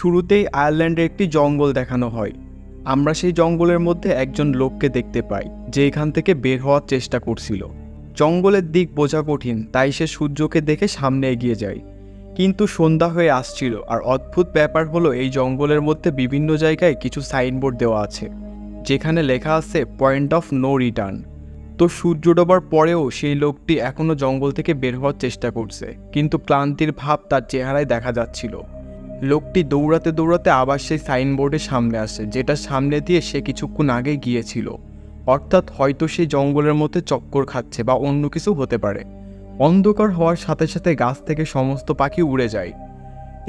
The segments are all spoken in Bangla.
শুরুতেই আয়ারল্যান্ডের একটি জঙ্গল দেখানো হয়। আমরা সেই জঙ্গলের মধ্যে একজন লোককে দেখতে পাই যে এখান থেকে বের হওয়ার চেষ্টা করছিল। জঙ্গলের দিক বোঝা কঠিন, তাই সে সূর্যকে দেখে সামনে এগিয়ে যায়। কিন্তু সন্ধ্যা হয়ে আসছিল, আর অদ্ভুত ব্যাপার হলো এই জঙ্গলের মধ্যে বিভিন্ন জায়গায় কিছু সাইনবোর্ড দেওয়া আছে যেখানে লেখা আছে পয়েন্ট অফ নো রিটার্ন। তো সূর্য ডোবার পরেও সেই লোকটি এখনও জঙ্গল থেকে বের হওয়ার চেষ্টা করছে, কিন্তু ক্লান্তির ভাব তার চেহারায় দেখা যাচ্ছিল। লোকটি দৌড়াতে দৌড়াতে আবার সেই সাইনবোর্ডের সামনে আসে, যেটার সামনে দিয়ে সে কিছুক্ষণ আগে গিয়েছিল। অর্থাৎ হয়তো সেই জঙ্গলের মধ্যে চক্কর খাচ্ছে বা অন্য কিছু হতে পারে। অন্ধকার হওয়ার সাথে সাথে গাছ থেকে সমস্ত পাখি উড়ে যায়।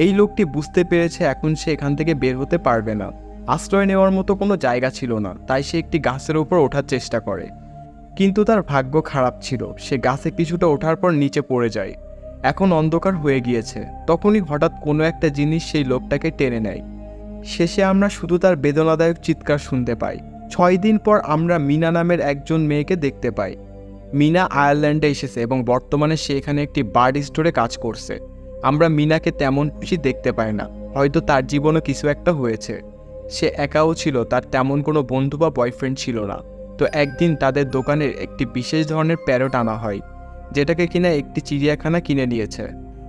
এই লোকটি বুঝতে পেরেছে এখন সে এখান থেকে বের হতে পারবে না। আশ্রয় নেওয়ার মতো কোনো জায়গা ছিল না, তাই সে একটি গাছের উপর ওঠার চেষ্টা করে। কিন্তু তার ভাগ্য খারাপ ছিল, সে গাছে কিছুটা ওঠার পর নিচে পড়ে যায়। এখন অন্ধকার হয়ে গিয়েছে। তখনই হঠাৎ কোনো একটা জিনিস সেই লোকটাকে টেনে নেয়। শেষে আমরা শুধু তার বেদনাদায়ক চিৎকার শুনতে পাই। 6 দিন পর আমরা মিনা নামের একজন মেয়েকে দেখতে পাই। মিনা আয়ারল্যান্ডে এসেছে এবং বর্তমানে সে এখানে একটি বার্ড স্টোরে কাজ করছে। আমরা মিনাকে তেমন খুশি দেখতে পাই না, হয়তো তার জীবনে কিছু একটা হয়েছে। সে একাও ছিল, তার তেমন কোনো বন্ধু বা বয়ফ্রেন্ড ছিল না। তো একদিন তাদের দোকানের একটি বিশেষ ধরনের প্যারট আনা হয়, যেটাকে কিনা একটি চিড়িয়াখানা কিনে নিয়েছে।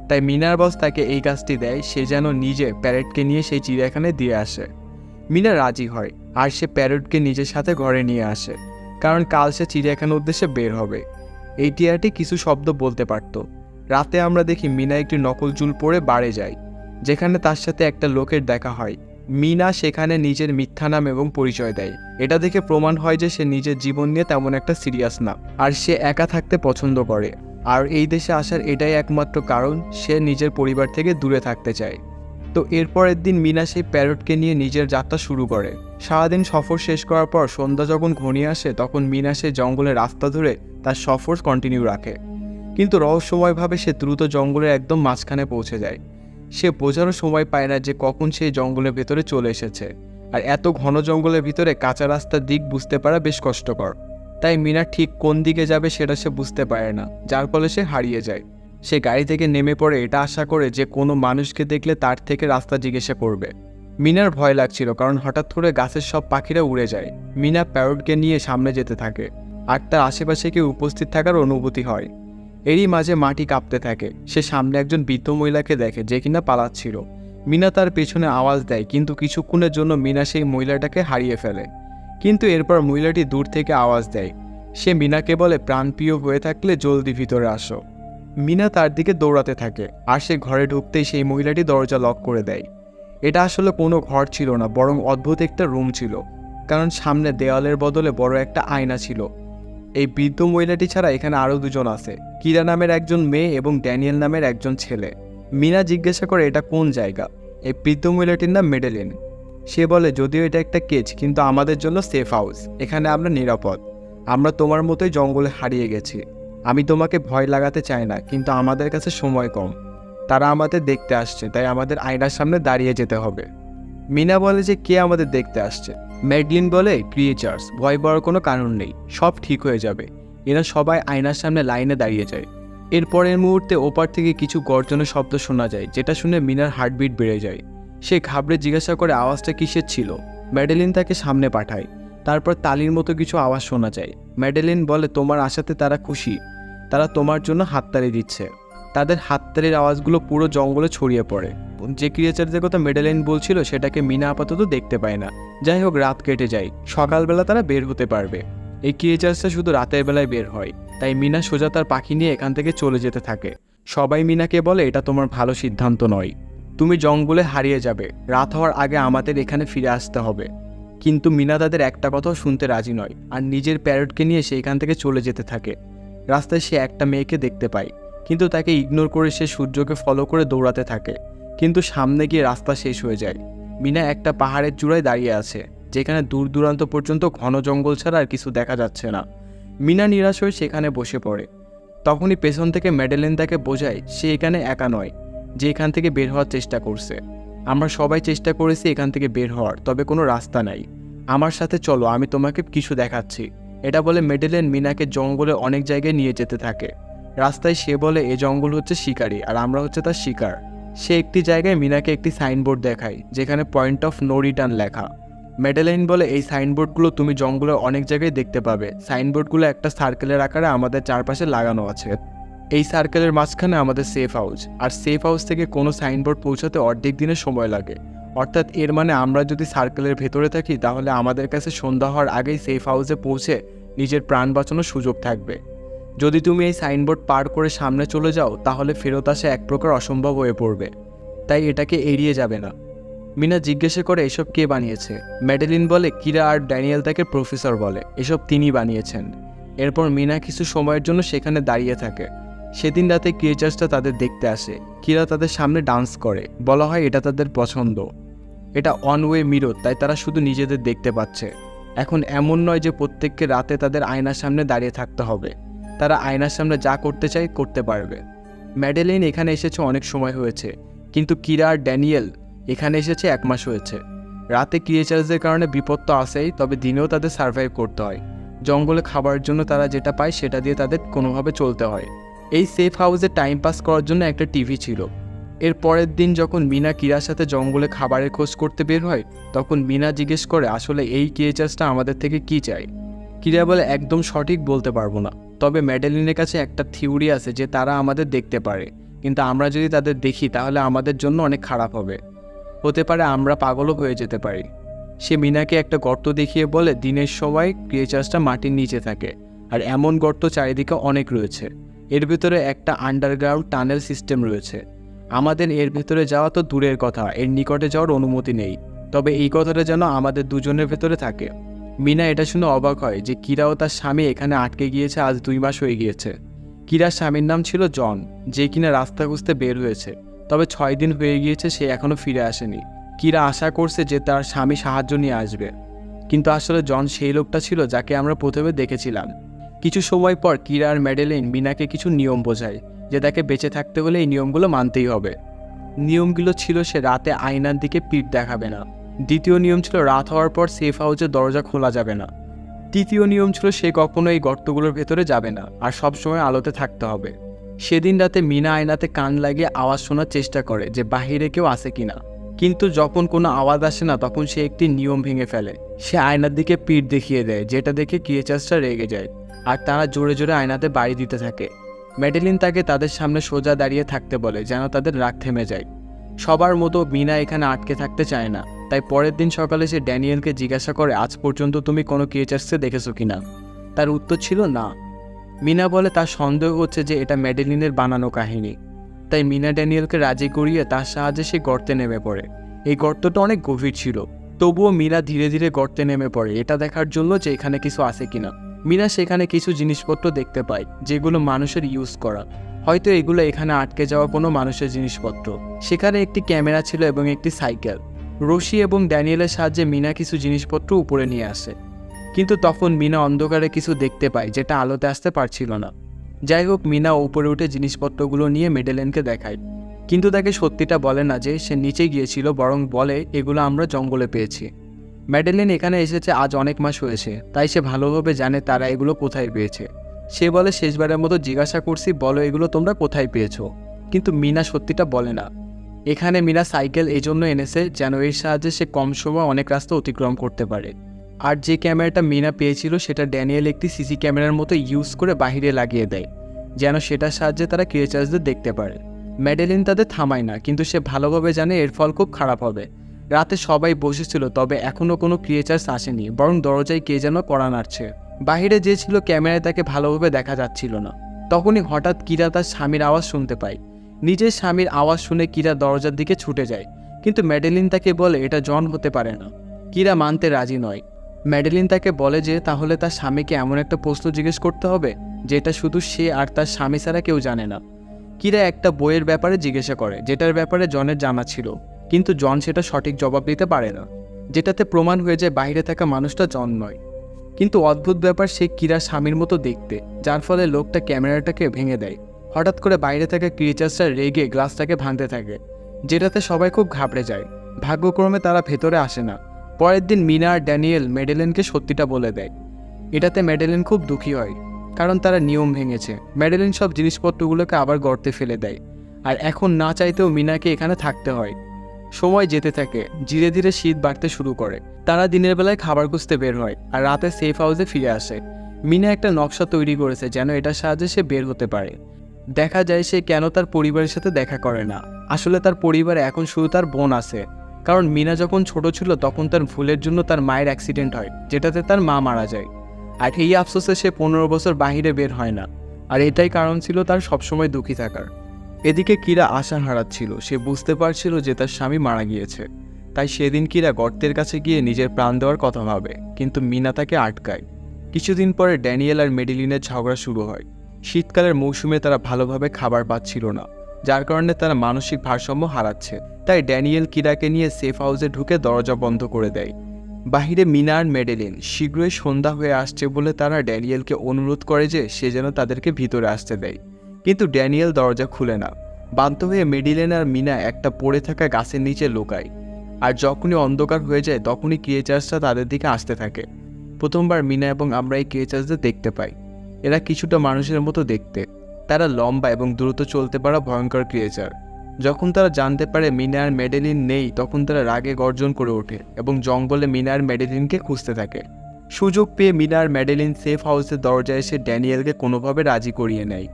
তাই মিনার বস তাকে এই কাজটি দেয়, সে যেন নিজে প্যারটকে নিয়ে সেই চিড়িয়াখানায় দিয়ে আসে। মিনা রাজি হয়, আর সে প্যারটকে নিজের সাথে ঘরে নিয়ে আসে, কারণ কাল সে চিড়িয়াখানার উদ্দেশ্যে বের হবে। এই টিয়াটি কিছু শব্দ বলতে পারত। রাতে আমরা দেখি মিনা একটি নকল চুল পরে বাড়ে যায়, যেখানে তার সাথে একটা লোকের দেখা হয়। মিনা সেখানে নিজের মিথ্যা নাম এবং পরিচয় দেয়। এটা দেখে প্রমাণ হয় যে সে নিজের জীবন নিয়ে তেমন একটা সিরিয়াস না, আর সে একা থাকতে পছন্দ করে। আর এই দেশে আসার এটাই একমাত্র কারণ, সে নিজের পরিবার থেকে দূরে থাকতে চায়। তো এরপরের দিন মিনা সেই প্যারটকে নিয়ে নিজের যাত্রা শুরু করে। সারাদিন সফর শেষ করার পর সন্ধ্যা যখন ঘনিয়ে আসে, তখন মিনা সেই জঙ্গলের রাস্তা ধরে তার সফর কন্টিনিউ রাখে। কিন্তু রহস্যময়ভাবে সে দ্রুত জঙ্গলের একদম মাঝখানে পৌঁছে যায়। সে বোঝারও সময় পায় না যে কখন সেই জঙ্গলের ভেতরে চলে এসেছে। আর এত ঘন জঙ্গলের ভিতরে কাঁচা রাস্তার দিক বুঝতে পারা বেশ কষ্টকর। তাই মিনা ঠিক কোন দিকে যাবে সেটা সে বুঝতে পারে না, যার ফলে সে হারিয়ে যায়। সে গাড়ি থেকে নেমে পড়ে, এটা আশা করে যে কোনো মানুষকে দেখলে তার থেকে রাস্তা জিজ্ঞাসা করবে। মিনার ভয় লাগছিল, কারণ হঠাৎ করে গাছের সব পাখিরা উড়ে যায়। মিনা প্যারটকে নিয়ে সামনে যেতে থাকে, আর তার আশেপাশে কেউ উপস্থিত থাকার অনুভূতি হয়। এরই মাঝে মাটি কাঁপতে থাকে। সে সামনে একজন বৃদ্ধ মহিলাকে দেখে, যে কিনা পালাচ্ছিল। মিনা তার পেছনে আওয়াজ দেয়, কিন্তু কিছুক্ষণের জন্য মিনা সেই মহিলাটাকে হারিয়ে ফেলে। কিন্তু এরপর মহিলাটি দূর থেকে আওয়াজ দেয়। সে মিনাকে বলে, প্রাণপ্রিয় হয়ে থাকলে জলদি ভিতরে আসো। মিনা তার দিকে দৌড়াতে থাকে, আর সে ঘরে ঢুকতেই সেই মহিলাটি দরজা লক করে দেয়। এটা আসলে কোনো ঘর ছিল না, বরং অদ্ভুত একটা রুম ছিল, কারণ সামনে দেওয়ালের বদলে বড় একটা আয়না ছিল। এই বৃদ্ধ মহিলাটি ছাড়া এখানে আরও দুজন আছে, কিরা নামের একজন মেয়ে এবং ড্যানিয়েল নামের একজন ছেলে। মিনা জিজ্ঞাসা করে এটা কোন জায়গা। এই বৃদ্ধ মহিলাটির নাম মেডেলিন। সে বলে, যদিও এটা একটা কেজ, কিন্তু আমাদের জন্য সেফ হাউস, এখানে আমরা নিরাপদ। আমরা তোমার মতোই জঙ্গলে হারিয়ে গেছি। আমি তোমাকে ভয় লাগাতে চাই না, কিন্তু আমাদের কাছে সময় কম। তারা আমাদের দেখতে আসছে, তাই আমাদের আয়নার সামনে দাঁড়িয়ে যেতে হবে। মিনা বলে যে কে আমাদের দেখতে আসছে। মেডলিন বলে, ক্রিয়েচার্স, ভয় পাওয়ার কোনো কারণ নেই, সব ঠিক হয়ে যাবে। এরা সবাই আয়নার সামনে লাইনে দাঁড়িয়ে যায়। এরপরের মুহূর্তে ওপার থেকে কিছু গর্জনের শব্দ শোনা যায়, যেটা শুনে মিনার হার্টবিট বেড়ে যায়। সে ঘাবড়ে জিজ্ঞাসা করে আওয়াজটা কিসের ছিল। মেডেলিন তাকে সামনে পাঠায়। তারপর তালির মতো কিছু আওয়াজ শোনা যায়। মেডেলিন বলে, তোমার আশাতে তারা খুশি, তারা তোমার জন্য হাততালি দিচ্ছে। তাদের হাততালির আওয়াজগুলো পুরো জঙ্গলে ছড়িয়ে পড়ে। যে ক্রিয়েচারদের কথা মেডেলিন বলছিল সেটাকে মিনা আপাতত দেখতে পায় না। যাই হোক, রাত কেটে যায়। সকালবেলা তারা বের হতে পারবে। এই ক্রিয়েচার্সটা শুধু রাতের বেলায় বের হয়, তাই মিনা সোজা তার পাখি নিয়ে এখান থেকে চলে যেতে থাকে। সবাই মিনাকে বলে, এটা তোমার ভালো সিদ্ধান্ত নয়, তুমি জঙ্গলে হারিয়ে যাবে। রাত হওয়ার আগে আমাদের এখানে ফিরে আসতে হবে। কিন্তু মিনা তাদের একটা কথাও শুনতে রাজি নয়, আর নিজের প্যারটকে নিয়ে সে এখান থেকে চলে যেতে থাকে। রাস্তায় সে একটা মেয়েকে দেখতে পায়, কিন্তু তাকে ইগনোর করে সে সূর্যকে ফলো করে দৌড়াতে থাকে। কিন্তু সামনে গিয়ে রাস্তা শেষ হয়ে যায়। মিনা একটা পাহাড়ের চূড়ায় দাঁড়িয়ে আছে, যেখানে দূর দূরান্ত পর্যন্ত ঘন জঙ্গল ছাড়া আর কিছু দেখা যাচ্ছে না। মিনা নিরাশ হয়ে সেখানে বসে পড়ে। তখনই পেছন থেকে মেডেলিন তাকে বোঝায় সে এখানে একা নয়, যে এখান থেকে বের হওয়ার চেষ্টা করছে। আমরা সবাই চেষ্টা করেছি এখান থেকে বের হওয়ার, তবে কোনো রাস্তা নাই। আমার সাথে চলো, আমি তোমাকে কিছু দেখাচ্ছি। এটা বলে মেডেলিন মিনাকে জঙ্গলে অনেক জায়গায় নিয়ে যেতে থাকে। রাস্তায় সে বলে, এ জঙ্গল হচ্ছে শিকারী, আর আমরা হচ্ছে তার শিকার। সে একটি জায়গায় মিনাকে একটি সাইনবোর্ড দেখায় যেখানে পয়েন্ট অফ নো রিটার্ন লেখা। ম্যাডেলাইন বলে, এই সাইনবোর্ডগুলো তুমি জঙ্গলের অনেক জায়গায় দেখতে পাবে। সাইনবোর্ডগুলো একটা সার্কেলের আকারে আমাদের চারপাশে লাগানো আছে। এই সার্কেলের মাঝখানে আমাদের সেফ হাউস, আর সেফ হাউস থেকে কোনো সাইনবোর্ড পৌঁছাতে অর্ধেক দিনের সময় লাগে। অর্থাৎ এর মানে আমরা যদি সার্কেলের ভেতরে থাকি তাহলে আমাদের কাছে সন্ধ্যা হওয়ার আগেই সেফ হাউসে পৌঁছে নিজের প্রাণ বাঁচানোর সুযোগ থাকবে। যদি তুমি এই সাইনবোর্ড পার করে সামনে চলে যাও তাহলে ফেরত আসা এক প্রকার অসম্ভব হয়ে পড়বে, তাই এটাকে এড়িয়ে যাবে না। মিনা জিজ্ঞাসা করে, এসব কে বানিয়েছে? ম্যাডেলিন বলে, কিরা আর ড্যানিয়েল তাকে প্রফেসর বলে, এসব তিনি বানিয়েছেন। এরপর মিনা কিছু সময়ের জন্য সেখানে দাঁড়িয়ে থাকে। সেদিন রাতে ক্রিয়েচার্সটা তাদের দেখতে আসে। কিরা তাদের সামনে ডান্স করে, বলা হয় এটা তাদের পছন্দ। এটা অন ওয়ে মিরর, তাই তারা শুধু নিজেদের দেখতে পাচ্ছে। এখন এমন নয় যে প্রত্যেককে রাতে তাদের আয়নার সামনে দাঁড়িয়ে থাকতে হবে, তারা আয়নার সামনে যা করতে চায় করতে পারবে। ম্যাডেলিন এখানে এসেছে অনেক সময় হয়েছে, কিন্তু কিরা আর ড্যানিয়েল এখানে এসেছে 1 মাস হয়েছে। রাতে ক্রিয়েচার্সদের কারণে বিপদ তো আসেই, তবে দিনেও তাদের সার্ভাইভ করতে হয়। জঙ্গলে খাবারের জন্য তারা যেটা পায় সেটা দিয়ে তাদের কোনোভাবে চলতে হয়। এই সেফ হাউসে টাইম পাস করার জন্য একটা টিভি ছিল। এর পরের দিন যখন মিনা কিরার সাথে জঙ্গলে খাবারের খোঁজ করতে বের হয়, তখন মিনা জিজ্ঞেস করে, আসলে এই ক্রিয়েচার্সটা আমাদের থেকে কি চায়? কিরা বলে, একদম সঠিক বলতে পারবো না, তবে ম্যাডেলিনের কাছে একটা থিওরি আছে যে তারা আমাদের দেখতে পারে, কিন্তু আমরা যদি তাদের দেখি তাহলে আমাদের জন্য অনেক খারাপ হবে। হতে পারে আমরা পাগলও হয়ে যেতে পারি। সে মিনাকে একটা গর্ত দেখিয়ে বলে, দিনের সময় ক্রিয়েচার্সটা মাটির নিচে থাকে, আর এমন গর্ত চারিদিকে অনেক রয়েছে। এর ভিতরে একটা আন্ডারগ্রাউন্ড টানেল সিস্টেম রয়েছে। আমাদের এর ভেতরে যাওয়া তো দূরের কথা, এর নিকটে যাওয়ার অনুমতি নেই, তবে এই কথাটা যেন আমাদের দুজনের ভেতরে থাকে। মিনা এটা শুনে অবাক হয় যে কিরা ও তার স্বামী এখানে আটকে গিয়েছে আজ 2 মাস হয়ে গিয়েছে। কিরার স্বামীর নাম ছিল জন, যে কিনা রাস্তা খুঁজতে বের হয়েছে, তবে 6 দিন হয়ে গিয়েছে সে এখনও ফিরে আসেনি। কিরা আশা করছে যে তার স্বামী সাহায্য নিয়ে আসবে, কিন্তু আসলে জন সেই লোকটা ছিল যাকে আমরা প্রথমে দেখেছিলাম। কিছু সময় পর কিরা আর ম্যাডেলিন মিনাকে কিছু নিয়ম বোঝায় যে তাকে বেঁচে থাকতে হলে এই নিয়মগুলো মানতেই হবে। নিয়মগুলো ছিল, সে রাতে আয়নার দিকে পিঠ দেখাবে না। দ্বিতীয় নিয়ম ছিল, রাত হওয়ার পর সেফ হাউসের দরজা খোলা যাবে না। তৃতীয় নিয়ম ছিল, সে কখনো এই গর্তগুলোর ভেতরে যাবে না আর সবসময় আলোতে থাকতে হবে। সেদিন রাতে মিনা আয়নাতে কান লাগিয়ে আওয়াজ শোনার চেষ্টা করে যে বাহিরে কেউ আসে কিনা, কিন্তু যখন কোনো আওয়াজ আসে না তখন সে একটি নিয়ম ভেঙে ফেলে। সে আয়নার দিকে পিঠ দেখিয়ে দেয়, যেটা দেখে ক্রিয়েচার্সটা রেগে যায় আর তারা জোরে জোরে আয়নাতে বাড়ি দিতে থাকে। ম্যাডেলিন তাকে তাদের সামনে সোজা দাঁড়িয়ে থাকতে বলে যেন তাদের রাগ থেমে যায়। সবার মতো মিনা এখানে আটকে থাকতে চায় না, তাই পরের দিন সকালে সে ড্যানিয়েলকে জিজ্ঞাসা করে, আজ পর্যন্ত তুমি কোনো ক্রিয়েচার্সকে দেখেছো কিনা? তার উত্তর ছিল না। মিনা বলে তার সন্দেহ হচ্ছে যে এটা ম্যাডেলিনের বানানো কাহিনী। তাই মিনা ড্যানিয়েলকে রাজি করিয়ে তার সাহায্যে সে গর্তে নেমে পড়ে। এই গর্তটা অনেক গভীর ছিল, তবুও মিনা ধীরে ধীরে গর্তে নেমে পড়ে এটা দেখার জন্য যে এখানে কিছু আছে কিনা। মিনা সেখানে কিছু জিনিসপত্র দেখতে পায় যেগুলো মানুষের ইউজ করা, হয়তো এগুলো এখানে আটকে যাওয়া কোনো মানুষের জিনিসপত্র। সেখানে একটি ক্যামেরা ছিল এবং একটি সাইকেল। রশি এবং ড্যানিয়েলের সাহায্যে মিনা কিছু জিনিসপত্র উপরে নিয়ে আসে, কিন্তু তখন মিনা অন্ধকারে কিছু দেখতে পায় যেটা আলোতে আসতে পারছিল না। যাই হোক, মিনা উপরে উঠে জিনিসপত্রগুলো নিয়ে ম্যাডেলিনকে দেখায়, কিন্তু তাকে সত্যিটা বলে না যে সে নিচে গিয়েছিল, বরং বলে এগুলো আমরা জঙ্গলে পেয়েছি। ম্যাডেলিন এখানে এসেছে আজ অনেক মাস হয়েছে, তাই সে ভালোভাবে জানে তারা এগুলো কোথায় পেয়েছে। সে বলে, শেষবারের মতো জিজ্ঞাসা করছি, বলো এগুলো তোমরা কোথায় পেয়েছো? কিন্তু মিনা সত্যিটা বলে না। এখানে মিনা সাইকেল এই জন্য এনেছে যেন এর সাহায্যে সে কম সময় অনেক রাস্তা অতিক্রম করতে পারে। আর যে ক্যামেরাটা মিনা পেয়েছিল সেটা ড্যানিয়েল একটি সিসি ক্যামেরার মতো ইউজ করে বাহিরে লাগিয়ে দেয়, যেন সেটার সাহায্যে তারা ক্রিয়েচার্সদের দেখতে পারে। ম্যাডেলিন তাদের থামায় না, কিন্তু সে ভালোভাবে জানে এর ফল খুব খারাপ হবে। রাতে সবাই বসেছিল, তবে এখনও কোনো ক্রিয়েচার্স আসেনি, বরং দরজায় কে যেন কড়া নাড়ছে। বাহিরে যে ছিল ক্যামেরায় তাকে ভালোভাবে দেখা যাচ্ছিল না। তখনই হঠাৎ কিরা তার স্বামীর আওয়াজ শুনতে পায়। নিজের স্বামীর আওয়াজ শুনে কিরা দরজার দিকে ছুটে যায়, কিন্তু ম্যাডেলিন তাকে বলে এটা জন হতে পারে না। কিরা মানতে রাজি নয়। ম্যাডেলিন তাকে বলে যে তাহলে তার স্বামীকে এমন একটা প্রশ্ন জিজ্ঞেস করতে হবে যেটা শুধু সে আর তার স্বামী ছাড়া কেউ জানে না। কিরা একটা বইয়ের ব্যাপারে জিজ্ঞাসা করে যেটার ব্যাপারে জনের জানা ছিল, কিন্তু জন সেটা সঠিক জবাব দিতে পারে না, যেটাতে প্রমাণ হয়ে যায় বাইরে থাকা মানুষটা জন নয়। কিন্তু অদ্ভুত ব্যাপার, সে কিরার স্বামীর মতো দেখতে, যার ফলে লোকটা ক্যামেরাটাকে ভেঙে দেয়। হঠাৎ করে বাইরে থাকা ক্রিয়েচার্সটা রেগে গ্লাসটাকে ভাঙতে থাকে, যেটাতে সবাই খুব ঘাবড়ে যায়। ভাগ্যক্রমে তারা ভেতরে আসে না। পরের দিন মিনা আর ড্যানিয়েল ম্যাডেলিনকে সত্যিটা বলে দেয়। এটাতে ম্যাডেলিন খুব দুঃখী হয়, কারণ তারা নিয়ম ভেঙেছে। ম্যাডেলিন সব জিনিসপত্রগুলোকে আবার গর্তে ফেলে দেয়, আর এখন না চাইতেও মিনাকে এখানে থাকতে হয়। সময় যেতে থাকে, ধীরে ধীরে শীত বাড়তে শুরু করে। তারা দিনের বেলায় খাবার খুঁজতে বের হয় আর রাতে সেফ হাউসে ফিরে আসে। মিনা একটা নকশা তৈরি করেছে যেন এটার সাহায্যে সে বের হতে পারে। দেখা যায় সে কেন তার পরিবারের সাথে দেখা করে না। আসলে তার পরিবারে এখন শুধু তার বোন আছে, কারণ মিনা যখন ছোট ছিল তখন তার ভুলের জন্য তার মায়ের অ্যাক্সিডেন্ট হয়, যেটাতে তার মা মারা যায়। আর এই আফসোসে সে 15 বছর বাহিরে বের হয় না, আর এটাই কারণ ছিল তার সবসময় দুঃখী থাকার। এদিকে কিরা আশা হারাচ্ছিল। সে বুঝতে পারছিল যে তার স্বামী মারা গিয়েছে। তাই সেদিন কিরা গর্তের কাছে গিয়ে নিজের প্রাণ দেওয়ার কথা ভাবে, কিন্তু মিনা তাকে আটকায়। কিছুদিন পরে ড্যানিয়েল আর মেডিলিনের ঝগড়া শুরু হয়। শীতকালের মৌসুমে তারা ভালোভাবে খাবার পাচ্ছিল না, যার কারণে তারা মানসিক ভারসাম্য হারাচ্ছে। তাই ড্যানিয়েল কিরাকে নিয়ে সেফ হাউসে ঢুকে দরজা বন্ধ করে দেয়। বাহিরে মিনা আর মেডেলিন শীঘ্রই সন্ধ্যা হয়ে আসছে বলে তারা ড্যানিয়েলকে অনুরোধ করে যে সে যেন তাদেরকে ভিতরে আসতে দেয়, কিন্তু ড্যানিয়েল দরজা খুলে না। বাধ্য হয়ে মেডিলিন আর মিনা একটা পড়ে থাকা গাছের নিচে লুকায়। আর যখনই অন্ধকার হয়ে যায় তখনই ক্রিয়েচার্সরা তাদের দিকে আসতে থাকে। প্রথমবার মিনা এবং আমরা এই ক্রিয়েচার্সদের দেখতে পাই। এরা কিছুটা মানুষের মতো দেখতে। তারা লম্বা এবং দ্রুত চলতে পারা ভয়ঙ্কর ক্রিয়েচার। যখন তারা জানতে পারে মিনা আর মেডেলিন নেই তখন তারা রাগে গর্জন করে ওঠে এবং জঙ্গলে মিনা আর মেডেলিনকে খুঁজতে থাকে। সুযোগ পেয়ে মিনা আর মেডেলিন সেফ হাউসের দরজায় এসে ড্যানিয়েলকে কোনোভাবে রাজি করিয়ে নেয়।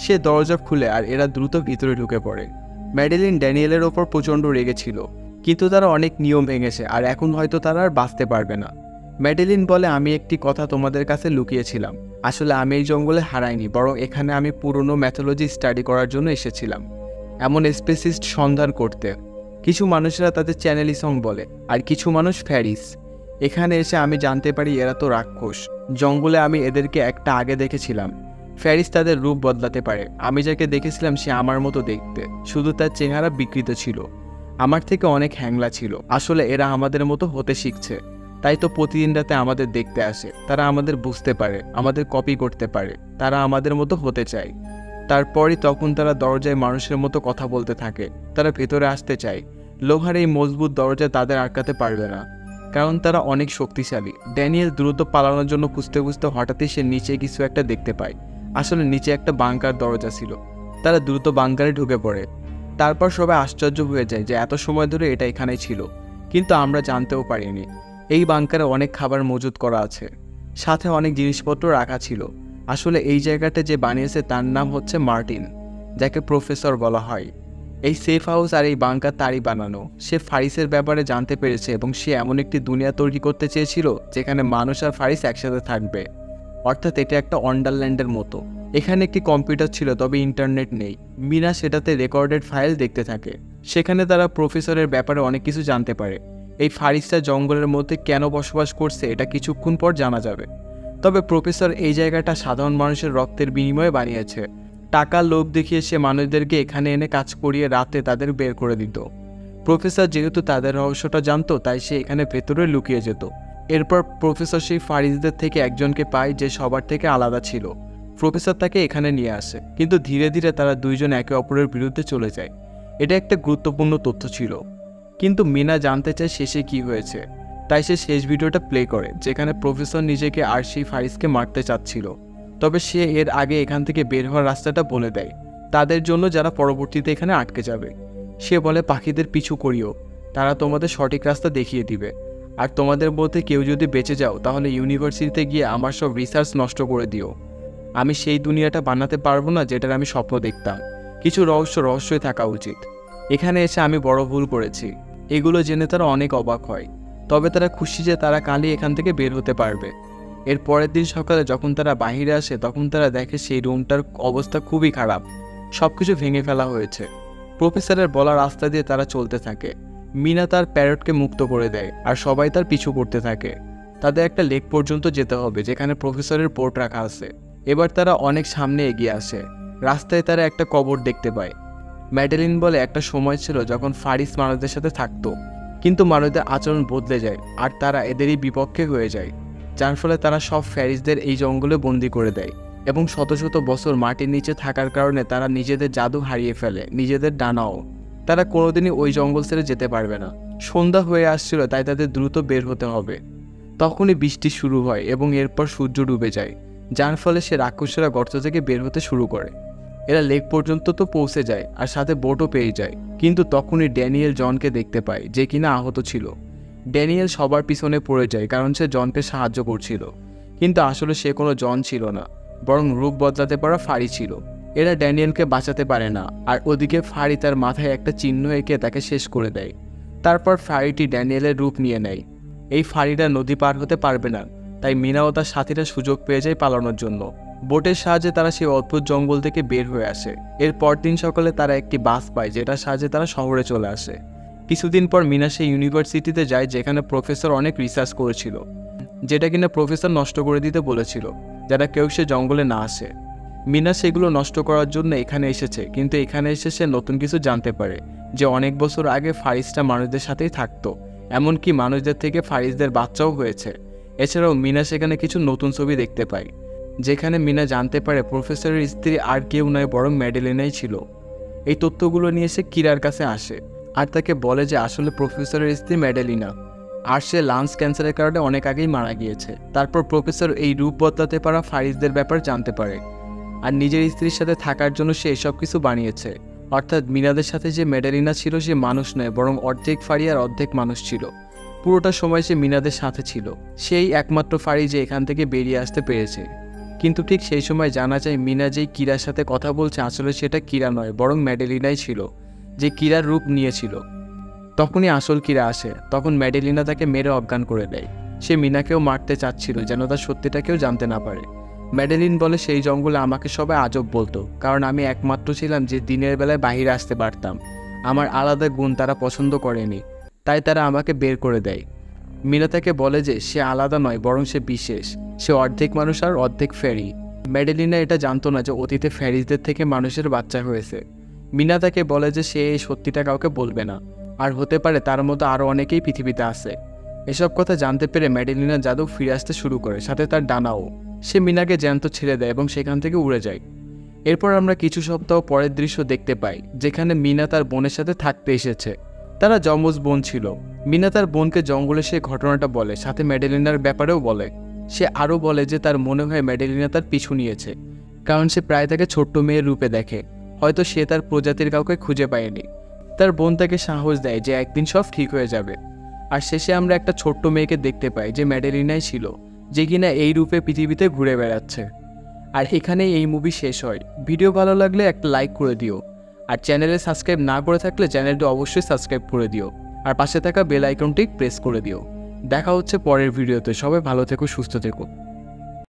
সে দরজা খুলে আর এরা দ্রুত ভিতরে ঢুকে পড়ে। মেডেলিন ড্যানিয়েলের ওপর প্রচণ্ড রেগেছিল, কিন্তু তারা অনেক নিয়ম ভেঙেছে আর এখন হয়তো তারা আর বাঁচতে পারবে না। মেডেলিন বলে, আমি একটি কথা তোমাদের কাছে লুকিয়েছিলাম। আসলে আমি এই জঙ্গলে হারাইনি, বরং এখানে আমি পুরনো ম্যাথোলজি স্টাডি করার জন্য এসেছিলাম, এমন স্পেসিস্ট সন্ধান করতে। কিছু মানুষেরা তাদের চ্যানেলিসং বলে, আর কিছু মানুষ ফ্যারিস। এখানে এসে আমি জানতে পারি এরা তো রাক্ষস। জঙ্গলে আমি এদেরকে একটা আগে দেখেছিলাম। ফ্যারিস তাদের রূপ বদলাতে পারে। আমি যাকে দেখেছিলাম সে আমার মতো দেখতে, শুধু তার চেহারা বিকৃত ছিল। আমার থেকে অনেক হ্যাংলা ছিল। আসলে এরা আমাদের মতো হতে শিখছে, তাই তো প্রতিদিন রাতে আমাদের দেখতে আসে। তারা আমাদের বুঝতে পারে, আমাদের কপি করতে পারে। তারা আমাদের মতো হতে চায়। তারপরই তখন তারা দরজায় মানুষের মতো কথা বলতে থাকে। তারা ভেতরে আসতে চায়। লোহার এই মজবুত দরজা তাদের আটকাতে পারবে না, কারণ তারা অনেক শক্তিশালী। ড্যানিয়েল দ্রুত পালানোর জন্য খুঁজতে খুঁজতে হঠাৎই সে নিচে কিছু একটা দেখতে পায়। আসলে নিচে একটা বাংকার দরজা ছিল। তারা দ্রুত বাংকারে ঢুকে পড়ে। তারপর সবাই আশ্চর্য হয়ে যায় যে এত সময় ধরে এটা এখানেই ছিল, কিন্তু আমরা জানতেও পারিনি। এই বাংকারে অনেক খাবার মজুত করা আছে, সাথে অনেক জিনিসপত্র রাখা ছিল। আসলে এই জায়গাটা যে বানিয়েছে তার নাম হচ্ছে মার্টিন, যাকে প্রফেসর বলা হয়। এই সেফ হাউস আর এই বাংকার তারই বানানো। সে ফারিসের ব্যাপারে জানতে পেরেছে এবং সে এমন একটি দুনিয়া তৈরি করতে চেয়েছিল যেখানে মানুষ আর ফারিস একসাথে থাকবে। অর্থাৎ এটা একটা ওয়ান্ডারল্যান্ডের মতো। এখানে একটি কম্পিউটার ছিল, তবে ইন্টারনেট নেই। মিনা সেটাতে রেকর্ডেড ফাইল দেখতে থাকে। সেখানে তারা প্রফেসরের ব্যাপারে অনেক কিছু জানতে পারে। এই ফারিসটা জঙ্গলের মধ্যে কেন বসবাস করছে এটা কিছুক্ষণ পর জানা যাবে। তবে প্রফেসর এই জায়গাটা সাধারণ মানুষের রক্তের বিনিময়ে বানিয়েছে। টাকার লোভ দেখিয়ে সে মানুষদেরকে এখানে এনে কাজ করিয়ে রাতে তাদের বের করে দিত। প্রফেসর যেহেতু তাদের রহস্যটা জানতো, তাই সে এখানে ভেতরে লুকিয়ে যেত। এরপর প্রফেসর সেই ফারিসদের থেকে একজনকে পায় যে সবার থেকে আলাদা ছিল। প্রফেসর তাকে এখানে নিয়ে আসে, কিন্তু ধীরে ধীরে তারা দুইজন একে অপরের বিরুদ্ধে চলে যায়। এটা একটা গুরুত্বপূর্ণ তথ্য ছিল, কিন্তু মিনা জানতে চায় শেষে কি হয়েছে। তাই সে শেষ ভিডিওটা প্লে করে, যেখানে প্রফেসর নিজেকে আর সেই ফারিসকে মারতে চাচ্ছিল। তবে সে এর আগে এখান থেকে বের হওয়ার রাস্তাটা বলে দেয়, তাদের জন্য যারা পরবর্তীতে এখানে আটকে যাবে। সে বলে, পাখিদের পিছু করিও, তারা তোমাদের সঠিক রাস্তা দেখিয়ে দিবে। আর তোমাদের মধ্যে কেউ যদি বেঁচে যাও তাহলে ইউনিভার্সিটিতে গিয়ে আমার সব রিসার্চ নষ্ট করে দিও। আমি সেই দুনিয়াটা বানাতে পারবো না যেটার আমি স্বপ্ন দেখতাম। কিছু রহস্যই থাকা উচিত। এখানে এসে আমি বড় ভুল করেছি। এগুলো জেনে তারা অনেক অবাক হয়। তবে তারা খুশি যে তারা কালই এখান থেকে বের হতে পারবে। এর পরের দিন সকালে যখন তারা বাহিরে আসে তখন তারা দেখে সেই রুমটার অবস্থা খুবই খারাপ। সবকিছু ভেঙে ফেলা হয়েছে। প্রফেসরের বলা রাস্তা দিয়ে তারা চলতে থাকে। মিনা তার প্যারটকে মুক্ত করে দেয় আর সবাই তার পিছু করতে থাকে। তাদের একটা লেক পর্যন্ত যেতে হবে যেখানে প্রফেসরের পোর্ট রাখা আছে। এবার তারা অনেক সামনে এগিয়ে আসে। রাস্তায় তারা একটা কবর দেখতে পায়। ম্যাডেলিন বলে, একটা সময় ছিল যখন ফারিস মানুষদের সাথে থাকতো, কিন্তু মানুষদের আচরণ বদলে যায় আর তারা এদেরই বিপক্ষে হয়ে যায়, যার ফলে তারা সব ফ্যারিসদের এই জঙ্গলে বন্দি করে দেয় এবং শত শত বছর মাটির নিচে থাকার কারণে তারা নিজেদের জাদু হারিয়ে ফেলে, নিজেদের ডানাও। তারা কোনোদিনই ওই জঙ্গল ছেড়ে যেতে পারবে না। সন্ধ্যা হয়ে আসছিল, তাই তাদের দ্রুত বের হতে হবে। তখনই বৃষ্টি শুরু হয় এবং এরপর সূর্য ডুবে যায়, যার ফলে সে রাক্ষসেরা গর্ত থেকে বের হতে শুরু করে। এরা লেক পর্যন্ত তো পৌঁছে যায় আর সাথে বোটও পেয়ে যায়, কিন্তু তখনই ড্যানিয়েল জনকে দেখতে পায় যে কিনা আহত ছিল। ড্যানিয়েল সবার পিছনে পড়ে যায় কারণ সে জনকে সাহায্য করছিল, কিন্তু আসলে সে কোনো জন ছিল না, বরং রূপ বদলাতে পারা ফাঁড়ি ছিল। এরা ড্যানিয়েলকে বাঁচাতে পারে না, আর ওদিকে ফাঁড়ি তার মাথায় একটা চিহ্ন এঁকে তাকে শেষ করে দেয়। তারপর ফাঁড়িটি ড্যানিয়েলের রূপ নিয়ে নেয়। এই ফাঁড়িটা নদী পার হতে পারবে না, তাই মিনা ও তার সাথীরা সুযোগ পেয়ে যায় পালানোর জন্য। বোটের সাহায্যে তারা সেই অদ্ভুত জঙ্গল থেকে বের হয়ে আসে। এর পরদিন সকালে তারা একটি বাস পায়, যেটার সাহায্যে তারা শহরে চলে আসে। কিছুদিন পর মিনা সেই ইউনিভার্সিটিতে যায় যেখানে প্রফেসর অনেক রিসার্চ করেছিল, যেটা কিনা প্রফেসর নষ্ট করে দিতে বলেছিল যারা কেউ সে জঙ্গলে না আসে। মিনা সেগুলো নষ্ট করার জন্য এখানে এসেছে, কিন্তু এখানে এসে সে নতুন কিছু জানতে পারে যে অনেক বছর আগে ফারিসটা মানুষদের সাথেই থাকতো, এমনকি মানুষদের থেকে ফারিসদের বাচ্চাও হয়েছে। এছাড়াও মিনা সেখানে কিছু নতুন ছবি দেখতে পায়, যেখানে মিনা জানতে পারে প্রফেসরের স্ত্রী আর কেউ নয় বরং ম্যাডেলিনাই ছিল। এই তথ্যগুলো নিয়ে সে কিরার কাছে আসে আর তাকে বলে যে আসলে প্রফেসরের স্ত্রী ম্যাডেলিনা, আর সে লাংস ক্যান্সারের কারণে অনেক আগেই মারা গিয়েছে। তারপর প্রফেসর এই রূপ বদলাতে পারা ফারিসদের ব্যাপার জানতে পারে, আর নিজের স্ত্রীর সাথে থাকার জন্য সে এসব কিছু বানিয়েছে। অর্থাৎ মিনাদের সাথে যে ম্যাডেলিনা ছিল সে মানুষ নয়, বরং অর্ধেক ফাঁড়ি আর অর্ধেক মানুষ ছিল। পুরোটা সময় সে মিনাদের সাথে ছিল, সেই একমাত্র ফাঁড়ি যে এখান থেকে বেরিয়ে আসতে পেরেছে। কিন্তু ঠিক সেই সময় জানা যায় মিনা যেই কিরার সাথে কথা বলছে আসলে সেটা কিরা নয়, বরং ম্যাডেলিনাই ছিল, যে কিরার রূপ নিয়েছিল। তখনই আসল কিরা আসে। তখন ম্যাডেলিনা তাকে মেরে অজ্ঞান করে দেয়। সে মিনাকেও মারতে চাচ্ছিল যেন তার সত্যিটা কেউ জানতে না পারে। ম্যাডেলিন বলে সেই জঙ্গলে আমাকে সবাই আজব বলতো, কারণ আমি একমাত্র ছিলাম যে দিনের বেলায় বাহিরে আসতে পারতাম। আমার আলাদা গুণ তারা পছন্দ করেনি, তাই তারা আমাকে বের করে দেয়। মিনা তাকে বলে যে সে আলাদা নয়, বরং সে বিশেষ, সে অর্ধেক মানুষ আর অর্ধেক ফেরি। ম্যাডেলিনা এটা জানতো না যে অতীতে ফেরিসদের থেকে মানুষের বাচ্চা হয়েছে। মিনা তাকে বলে যে সে এই সত্যিটা কাউকে বলবে না, আর হতে পারে তার মতো আরও অনেকেই পৃথিবীতে আছে। এসব কথা জানতে পেরে ম্যাডেলিনার জাদু ফিরে আসতে শুরু করে, সাথে তার ডানাও। সে মিনাকে জ্যান্ত ছেড়ে দেয় এবং সেখান থেকে উড়ে যায়। এরপর আমরা কিছু সপ্তাহ পরের দৃশ্য দেখতে পাই, যেখানে মিনা তার বোনের সাথে থাকতে এসেছে। তারা যমজ বোন ছিল। মিনা তার বোনকে জঙ্গলে সে ঘটনাটা বলে, সাথে ম্যাডেলিনার ব্যাপারেও বলে। সে আরও বলে যে তার মনে হয় ম্যাডেলিনা তার পিছু নিয়েছে, কারণ সে প্রায় তাকে ছোট্ট মেয়ের রূপে দেখে। হয়তো সে তার প্রজাতির কাউকে খুঁজে পায়নি। তার বোন তাকে সাহস দেয় যে একদিন সব ঠিক হয়ে যাবে। আর শেষে আমরা একটা ছোট্ট মেয়েকে দেখতে পাই যে ম্যাডেলিনাই ছিল, যে কিনা এই রূপে পৃথিবীতে ঘুরে বেড়াচ্ছে। আর এখানেই এই মুভি শেষ হয়। ভিডিও ভালো লাগলে একটা লাইক করে দিও, আর চ্যানেলে সাবস্ক্রাইব না করে থাকলে চ্যানেলটি অবশ্যই সাবস্ক্রাইব করে দিও, আর পাশে থাকা বেল আইকনটি প্রেস করে দিও। দেখা হচ্ছে পরের ভিডিওতে। সবাই ভালো থেকো, সুস্থ থেকো।